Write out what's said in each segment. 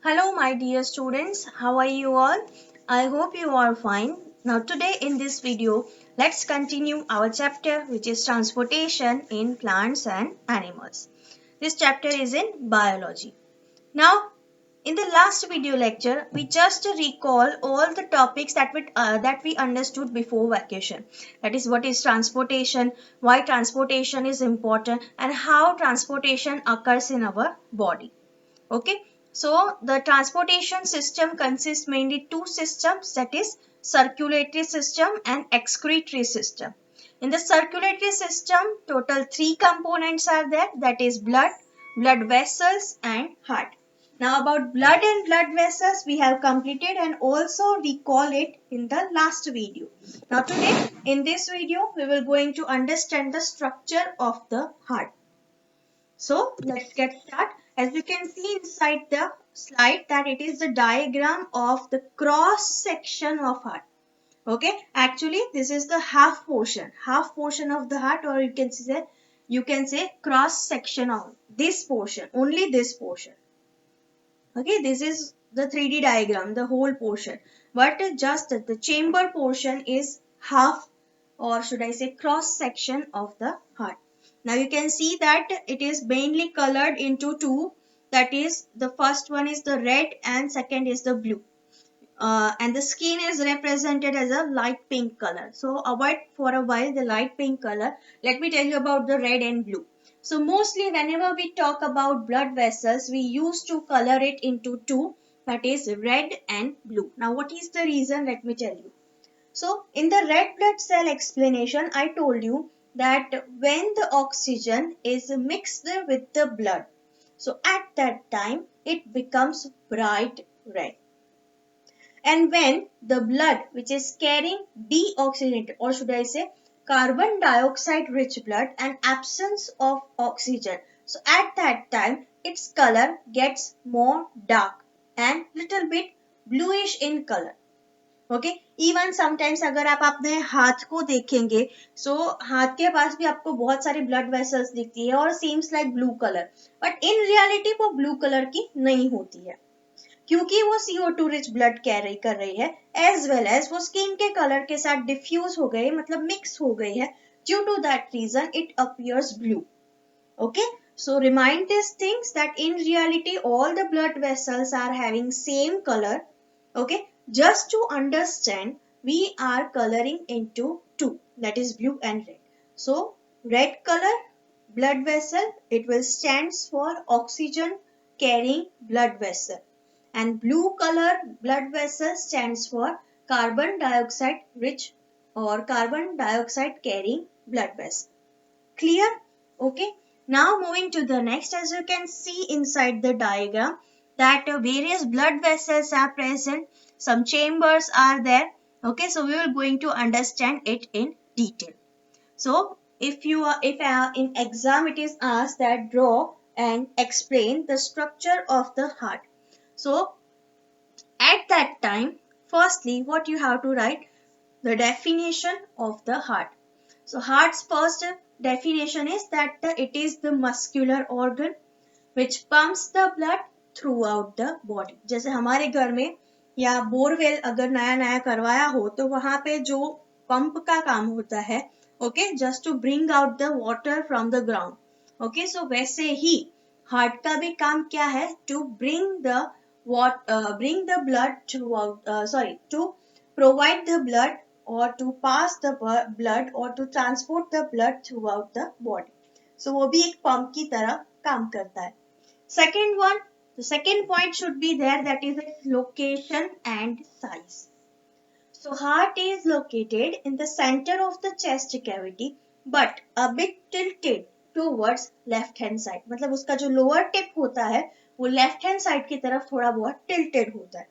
Hello, my dear students. How are you all? I hope you are fine. Now, today in this video, let's continue our chapter, which is transportation in plants and animals. This chapter is in biology. Now, in the last video lecture, we just recall all the topics that we understood before vacation. That is, what is transportation, why transportation is important, and how transportation occurs in our body. Okay, so the transportation system consists mainly two systems, that is circulatory system and excretory system. In the circulatory system, total three components are there, that is blood vessels and heart. Now about blood and blood vessels we have completed and also recall it in the last video. Now today in this video we will going to understand the structure of the heart. So let's get started. As you can see inside the slide that it is the diagram of the cross section of heart. Okay, actually this is the half portion of the heart, or you can say cross section of this portion, only this portion. Okay, this is the 3D diagram, the whole portion, but just the chamber portion is half, or should I say cross section of the heart. Now you can see that it is mainly colored into two, that is the first one is the red and second is the blue. And the skin is represented as a light pink color. So avoid for a while the light pink color. Let me tell you about the red and blue. So mostly whenever we talk about blood vessels, we used to color it into two, that is red and blue. Now what is the reason? Let me tell you. So in the red blood cell explanation, I told you that when the oxygen is mixed with the blood, so at that time it becomes bright red. And when the blood which is carrying deoxygenated, or should I say carbon dioxide rich blood and absence of oxygen, so at that time its color gets more dark and little bit bluish in color. Okay, even sometimes अगर आप अपने हाथ को देखेंगे, सो हाथ के पास भी आपको बहुत सारी ब्लड वेसल्स दिखती है और seems like blue colour, but in reality वो ब्लू कलर की नहीं होती है, क्योंकि वो CO2 रिच ब्लड कैरी कर रही है, एज वेल एज वो स्किन के कलर के साथ डिफ्यूज हो गई, मतलब मिक्स हो गई है. Due to that reason it appears blue. Okay, so remind these things that in reality all the blood vessels are having same color. Okay, just to understand we are coloring into two, that is blue and red. So red color blood vessel, it will stands for oxygen carrying blood vessel, and blue color blood vessel stands for carbon dioxide rich or carbon dioxide carrying blood vessel. Clear? Okay. Now moving to the next, as you can see inside the diagram that various blood vessels are present, some chambers are there. Okay, so we will going to understand it in detail. So if in exam it is asked that draw and explain the structure of the heart. So at that time, firstly what you have to write, the definition of the heart. So heart's first definition is that it is the muscular organ which pumps the blood throughout the body. जैसे हमारे घर में या borewell अगर नया नया करवाया हो तो वहां पे जो पंप का काम होता है, okay, just to bring out the water from the ground. Okay, so वैसे ही हार्ट का भी काम क्या है, to bring the blood to provide the blood or to pass the blood or to transport the blood throughout the body. So वो भी एक पंप की तरह काम करता है. Second one, the second point should be there, that is its location and size. So heart is located in the center of the chest cavity but a bit tilted towards left hand side. मतलब उसका जो lower tip होता है वो left hand side की तरफ थोड़ा बहुत tilted होता है.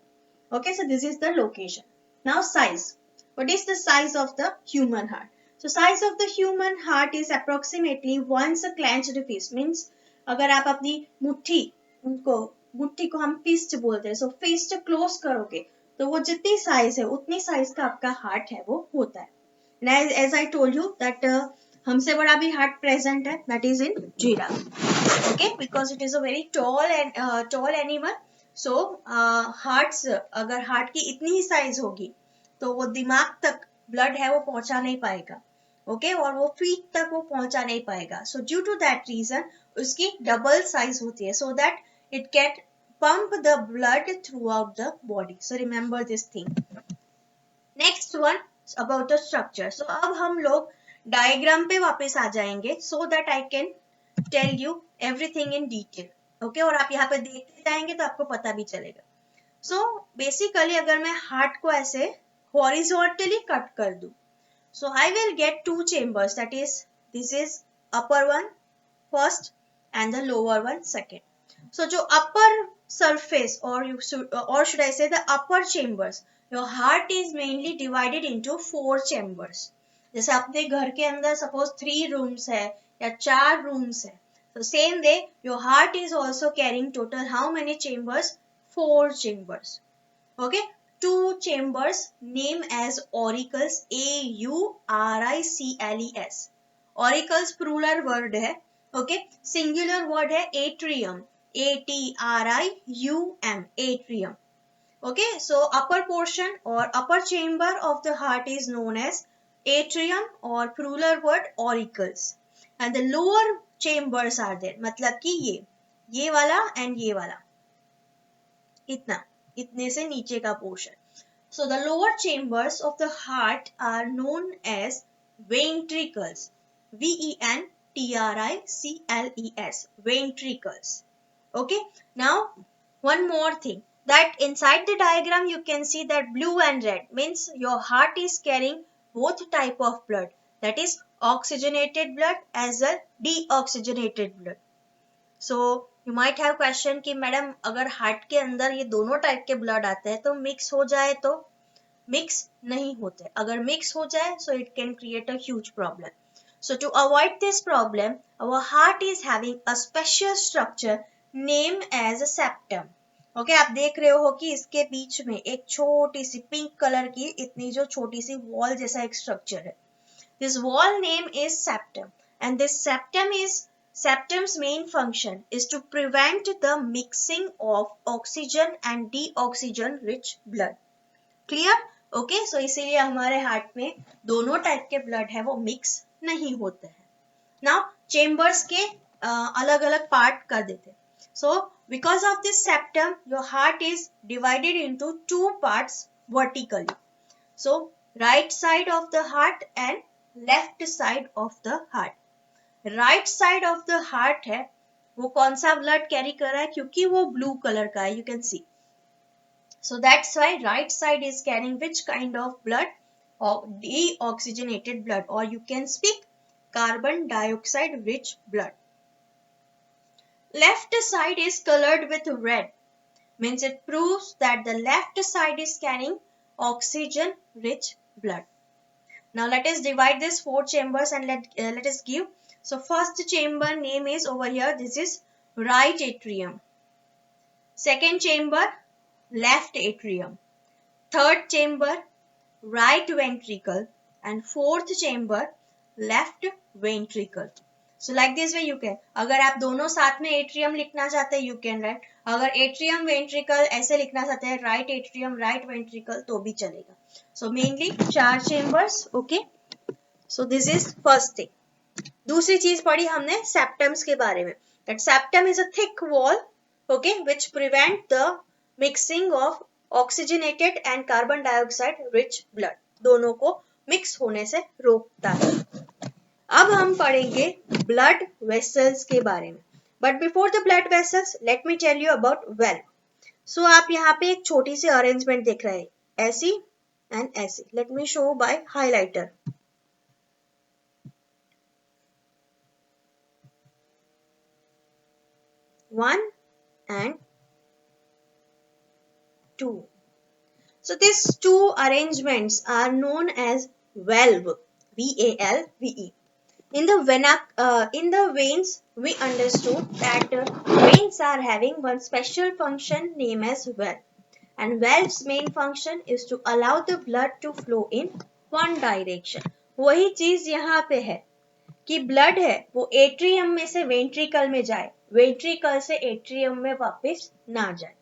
Okay, so this is the location. Now size. What is the size of the human heart? So size of the human heart is approximately once a clenched fist. Means अगर आप अपनी मुट्ठी को हम fist बोलते हैं, so fist close करोगे तो वो जितनी साइज है उतनी साइज का आपका हार्ट है वो होता है. And as I told you that हमसे बड़ा भी हार्ट प्रेजेंट है, that is in giraffe. Okay, because it is a very tall animal. So hearts, अगर हार्ट की इतनी ही साइज होगी तो वो दिमाग तक ब्लड है वो पहुंचा नहीं पाएगा, ओके और वो फीट तक वो पहुंचा नहीं पाएगा. So due to that reason उसकी डबल साइज होती है, so that it can pump the blood throughout the body. So remember this thing. Next one about the structure. So अब हम लोग डायग्राम पे वापस आ जाएंगे so that I can tell you everything in detail. Okay और आप यहाँ पे देखते जाएंगे तो आपको पता भी चलेगा. सो बेसिकली अगर मैं हार्ट को ऐसे हॉरिजॉन्टली कट कर दूं, so I will get two chambers, that is this is upper one first and the lower one second. So जो upper surface or should I say the upper chambers, your heart is mainly divided into 4 chambers. जैसे अपने घर के अंदर suppose 3 rooms है या 4 rooms है, so same way your heart is also carrying total how many chambers? 4 chambers. Okay, 2 chambers named as auricles, auricles. Auricles plural word है, okay, singular word है atrium, atrium, atrium. Okay, so upper portion or upper chamber of the heart is known as atrium or plural word auricles, and the lower chambers are there, मतलब कि ये वाला and ये वाला, इतने से नीचे का portion. So the lower chambers of the heart are known as ventricles. ventricles. Ventricles. Okay. Now one more thing, that inside the diagram you can see that blue and red means your heart is carrying both type of blood, that is oxygenated blood as well deoxygenated blood. So you might have question कि madam अगर heart के अंदर ये दोनों type के blood आते हैं तो मिक्स हो जाए, तो मिक्स नहीं होते. अगर मिक्स हो जाए so it can create a huge problem. So to avoid this problem our heart is having a special structure name as a septum. Okay आप देख रहे हो कि इसके बीच में एक छोटी सी पिंक कलर की इतनी जो छोटी सी वॉल जैसा एक स्ट्रक्चर है. This wall name is septum and this septum's main function is to prevent the mixing of oxygen and deoxygen rich blood. Clear? Okay, so इसीलिए हमारे हार्ट में दोनों टाइप के ब्लड है वो मिक्स नहीं होते हैं. Now chambers के अलग अलग पार्ट कर देते हैं. So because of this septum your heart is divided into 2 parts vertically. So right side of the heart and left side of the heart. Right side of the heart है वो कौन सा ब्लड कैरी कर रहा है, क्योंकि वो blue colour का है, you can see. So that's why right side is carrying which kind of blood, deoxygenated blood, or you can speak carbon dioxide rich blood. Left side is colored with red, means it proves that the left side is carrying oxygen rich blood. Now let us divide this 4 chambers and let us give. So first chamber name is over here, this is right atrium. Second chamber, left atrium. Third chamber, right ventricle. And fourth chamber, left ventricle. So like this way you can, अगर आप दोनों साथ में atrium लिखना चाहते हैं you can write. अगर atrium ventricle ऐसे लिखना चाहते हैं right atrium right ventricle तो भी चलेगा. So mainly 4 chambers. Okay. So this is first thing. दूसरी चीज पढ़ी हमने सेप्टम्स के बारे में, that septum is a thick wall, okay, which prevent the mixing of oxygenated and carbon dioxide rich blood, दोनों को मिक्स होने से रोकता है. अब हम पढ़ेंगे ब्लड वेसल्स के बारे में, but before the blood vessels let me tell you about valve. So आप यहाँ पे एक छोटी सी अरेंजमेंट देख रहे हैं, ऐसी एंड ऐसी. Let me show by highlighter. One and two. So these two arrangements are known as valve, V-A-L-V-E. In the veins, we understood that veins are having one special function named as valve. And valve's main function is to allow the blood to flow in one direction. वही चीज यहाँ पे है कि blood है वो atrium में से वेंट्रिकल में जाए, वेंट्रिकल से एट्रियम में वापस ना जाए.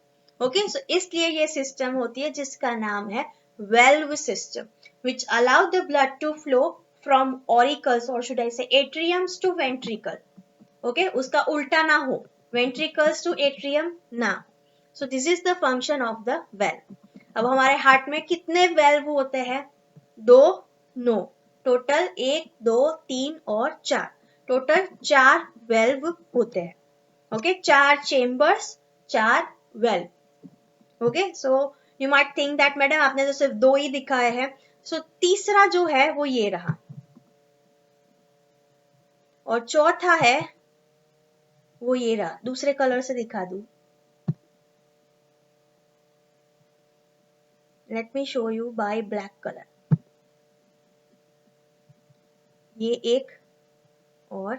ओके, सो इसलिए ये सिस्टम होती है जिसका नाम है valve system, which allow the blood to flow from auricles or should I say atriums to ventricle. Okay, उसका उल्टा ना हो, वेंट्रिकल्स टू एट्रियम ना. सो this is the function of the valve. अब हमारे हार्ट में कितने वेल्व होते हैं? 2, नो, टोटल 1, 2, 3 और 4, टोटल 4 वेल्व होते हैं. Okay, 4 chambers, 4 valve. Okay, so you might think that madam आपने तो सिर्फ 2 ही दिखाए हैं. सो तीसरा जो है वो ये रहा, और चौथा है वो ये रहा. दूसरे कलर से दिखा दूं. Let me show you by black colour. ये एक और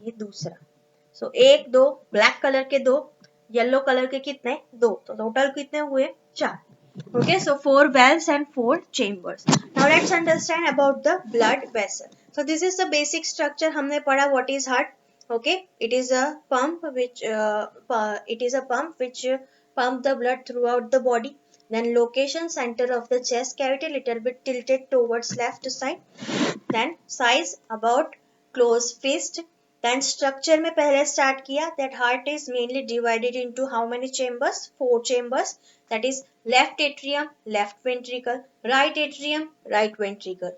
ये दूसरा. सो 1, 2, ब्लैक कलर के 2, येलो कलर के कितने? 2. तो टोटल कितने हुए? 4. Okay, so 4 valves and 4 chambers. Now let's understand about the blood vessel. So this is the basic structure. हमने पढ़ा what is heart. Okay, it is a pump which pump the blood throughout the body. Then location center of the chest cavity little bit tilted towards left side. Then size about close fist. Then structure में पहले start किया that heart is mainly divided into how many chambers? 4 chambers. That is left atrium, left ventricle, right atrium, right ventricle.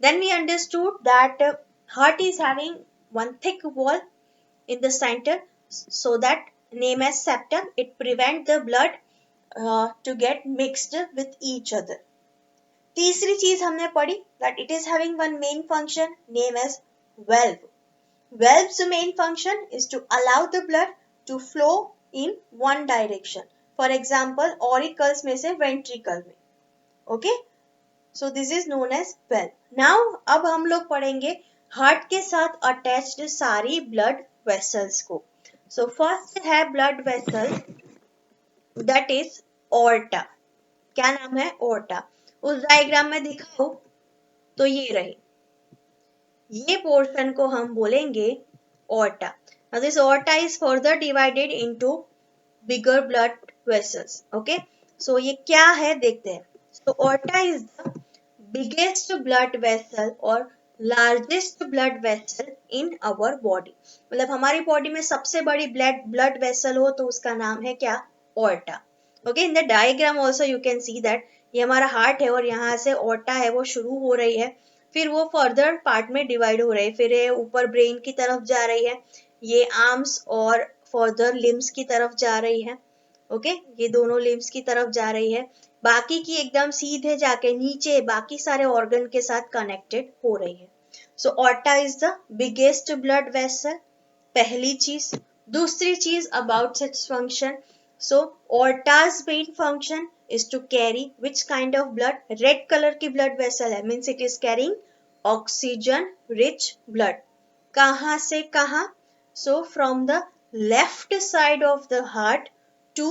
Then we understood that heart is having one thick wall in the center, so that name as septum. It prevents the blood to get mixed with each other. तीसरी चीज हमने पढ़ी that it is having one main function name as valve. Valve's main function is to allow the blood to flow in one direction. For example, auricles में से ventricle में. Okay? So this is known as valve. Now अब हम लोग पढ़ेंगे heart के साथ attached सारी ब्लड वेसल्स को. So first है blood vessel that is aorta. क्या नाम है? aorta. उस डायग्राम में दिखाओ तो ये रहे, ये पोर्शन को हम बोलेंगे aorta. Now this aorta is further divided into bigger blood vessels. Okay, so ये क्या है देखते हैं. So aorta is the biggest blood vessel or largest blood vessel in our body. मतलब हमारी बॉडी में सबसे बड़ी blood vessel हो तो उसका नाम है क्या? aorta. Okay, in the diagram also you can see that ये हमारा हार्ट है और यहाँ से aorta है वो शुरू हो रही है, फिर वो फर्दर पार्ट में डिवाइड हो रही है, फिर ये ऊपर ब्रेन की तरफ जा रही है, ये आर्म्स और फर्दर लिम्स की तरफ जा रही है. ओके, ये दोनों लिम्स की तरफ जा रही है, बाकी की एकदम सीधे जाके नीचे बाकी सारे ऑर्गन के साथ कनेक्टेड हो रही है. So aorta is the biggest blood vessel, पहली चीज. दूसरी चीज about its function. So aorta's main function is to carry which kind of blood? Red color की blood vessel है, means it is carrying oxygen rich blood. कहाँ से कहाँ? So from the left side of the heart to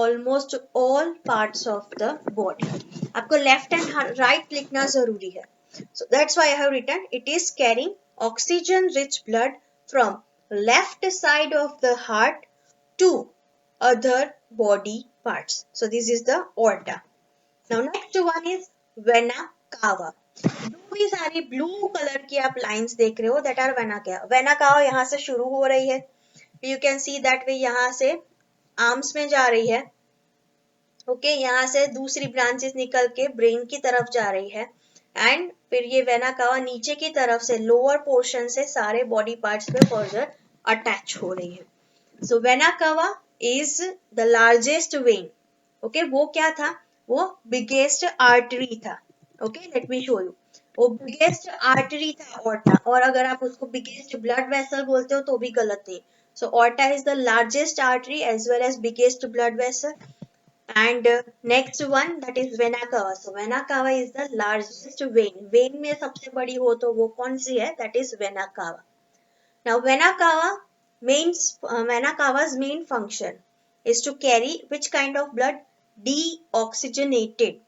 almost all parts of the body. आपको left and right लिखना जरूरी है. So that's why I have written it is carrying oxygen rich blood from left side of the heart to other body parts. So this is the aorta. Now next one is vena cava. जो भी सारी blue colour की आप lines देख रहे हो that are vena cava. Vena cava यहाँ से शुरू हो रही है. You can see that वे यहाँ से आर्म्स में जा रही है. ओके, यहाँ से दूसरी ब्रांचेस निकल के ब्रेन की तरफ जा रही है, एंड फिर ये वेना कावा नीचे की तरफ से लोअर पोर्शन से सारे बॉडी पार्ट्स पे फर्दर अटैच हो रही है. So vena cava is the largest vein. Okay, वो क्या था? वो बिगेस्ट आर्टरी था. Okay, let me show you. वो बिगेस्ट आर्टरी था ऑर्टा, और अगर आप उसको बिगेस्ट ब्लड वेसल बोलते हो तो भी गलत है. So aorta is the largest artery as well as biggest blood vessel. And next one that is vena cava. So vena cava is the largest vein. Vein में सबसे बड़ी हो तो वो कौन सी है? That is vena cava. Now vena cava's main function is to carry which kind of blood? Deoxygenated,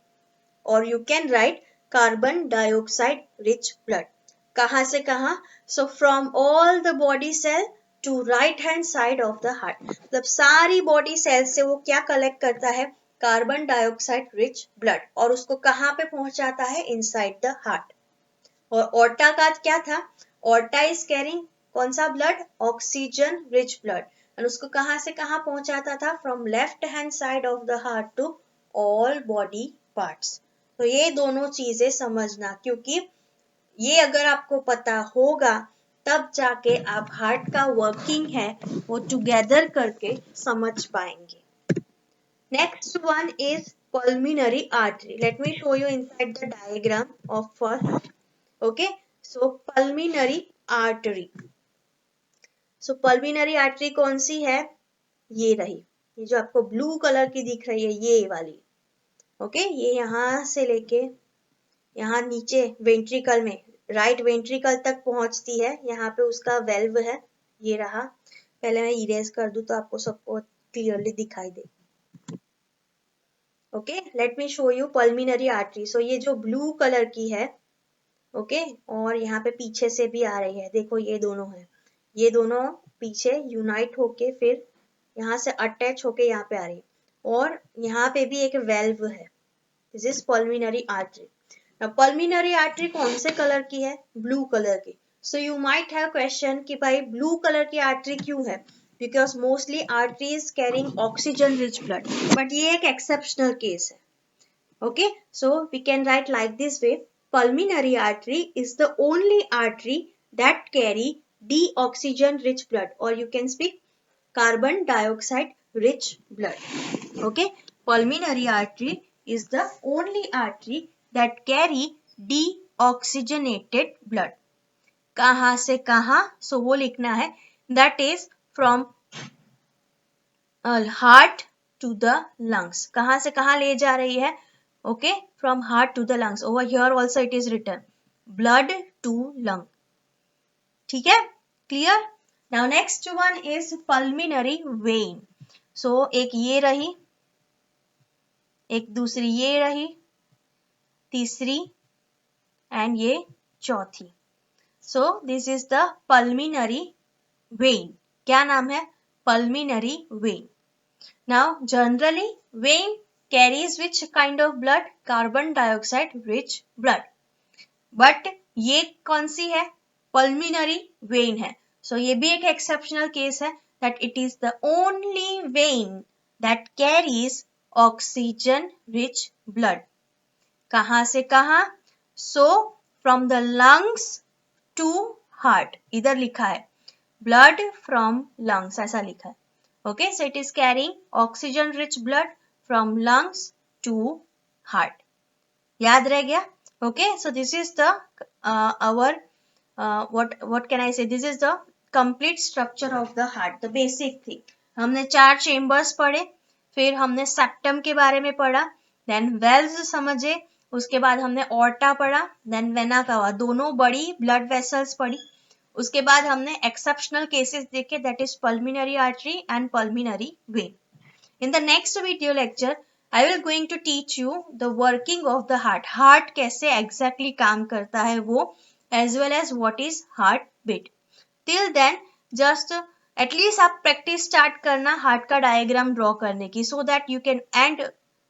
or you can write carbon dioxide rich blood. कहाँ से कहाँ? So from all the body cell to right hand side of the heart. मतलब सारी body cells से वो क्या collect करता है, कार्बन डाइऑक्साइड रिच ब्लड, और उसको कहाँ पे पहुंचाता है, इनसाइड द हार्ट। और ऑर्टा का क्या था, ऑर्टा इज कैरिंग कौन सा ब्लड, ऑक्सीजन रिच ब्लड, और उसको कहाँ से कहाँ पहुंचाता था, from left hand side of the heart to all body parts. तो ये दोनों चीजें समझना, क्योंकि ये अगर आपको पता होगा तब जाके आप हार्ट का वर्किंग है वो टुगेदर करके समझ पाएंगे। Next one is pulmonary artery. Let me show you inside the diagram of first. Okay, so pulmonary artery. So pulmonary artery कौन सी है, ये रही, ये जो आपको ब्लू कलर की दिख रही है ये वाली। ओके, ये यहाँ से लेके यहाँ नीचे वेंट्रिकल में, राइट वेंट्रिकल तक पहुंचती है, यहाँ पे उसका वेल्व है, ये रहा। पहले मैं इरेज कर दूं तो आपको सबको क्लियरली दिखाई दे। Okay, let me show you pulmonary artery. So ये जो ब्लू कलर की है, ओके, और यहाँ पे पीछे से भी आ रही है, देखो ये दोनों है, ये दोनों पीछे यूनाइट होके फिर यहाँ से अटैच होके यहाँ पे आ रही है, और यहाँ पे भी एक वेल्व है, this is pulmonary artery. Pulmonary artery कौन से कलर की है, ब्लू कलर की। So you might have question कि भाई ब्लू कलर की आर्टरी क्यों है, because mostly artery is carrying oxygen rich blood, but ये एक एक्सेप्शनल केस है। Okay, so we can write like this way, pulmonary artery is the only artery that carry deoxygen rich blood, or you can speak carbon dioxide rich blood. Okay, pulmonary artery is the only artery that carry deoxygenated blood. कहाँ से कहाँ, so वो लिखना है, that is from heart to the lungs. कहाँ से कहाँ ले जा रही है, okay, from heart to the lungs. Over here also it is written blood to lung. ठीक है, clear? Now next one is pulmonary vein. So एक ये रही, एक दूसरी ये रही, तीसरी एंड ये चौथी। So this is the pulmonary vein. क्या नाम है, pulmonary vein. Now generally vein carries which kind of blood, carbon dioxide rich blood, but ये कौन सी है, पल्मिनरी वेन है। सो ये भी एक एक्सेप्शनल केस है, that it is the only vein that carries oxygen rich blood. कहाँ से कहाँ, so from the lungs to heart, इधर लिखा है ब्लड फ्रॉम लंग्स, ऐसा लिखा है। Okay, so it is carrying oxygen rich blood from lungs to heart. याद रह गया? Okay, so this is the our what can I say, this is the complete structure of the heart, the basic thing. हमने 4 chambers पढ़े, फिर हमने septum के बारे में पढ़ा, देन वेल्व्स समझे, उसके बाद हमने ऑर्टा पढ़ा, देन वेना कावा, दोनों बड़ी ब्लड वेसल्स पढ़ी। उसके बाद हमने एक्सेप्शनल केसेस देखे, that is pulmonary artery and pulmonary vein. In the next video lecture I will going to teach you the working of the heart. Heart कैसे exactly काम करता है वो, as well as what is heartbeat. Till then, just at least आप practice start करना heart का diagram draw करने की, so that you can, and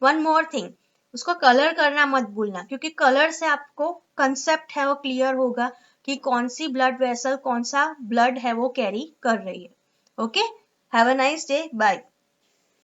one more thing, उसको कलर करना मत भूलना, क्योंकि कलर से आपको कंसेप्ट है वो क्लियर होगा कि कौन सी ब्लड वेसल, कौन सा ब्लड है वो कैरी कर रही है। Okay, have a nice day, bye.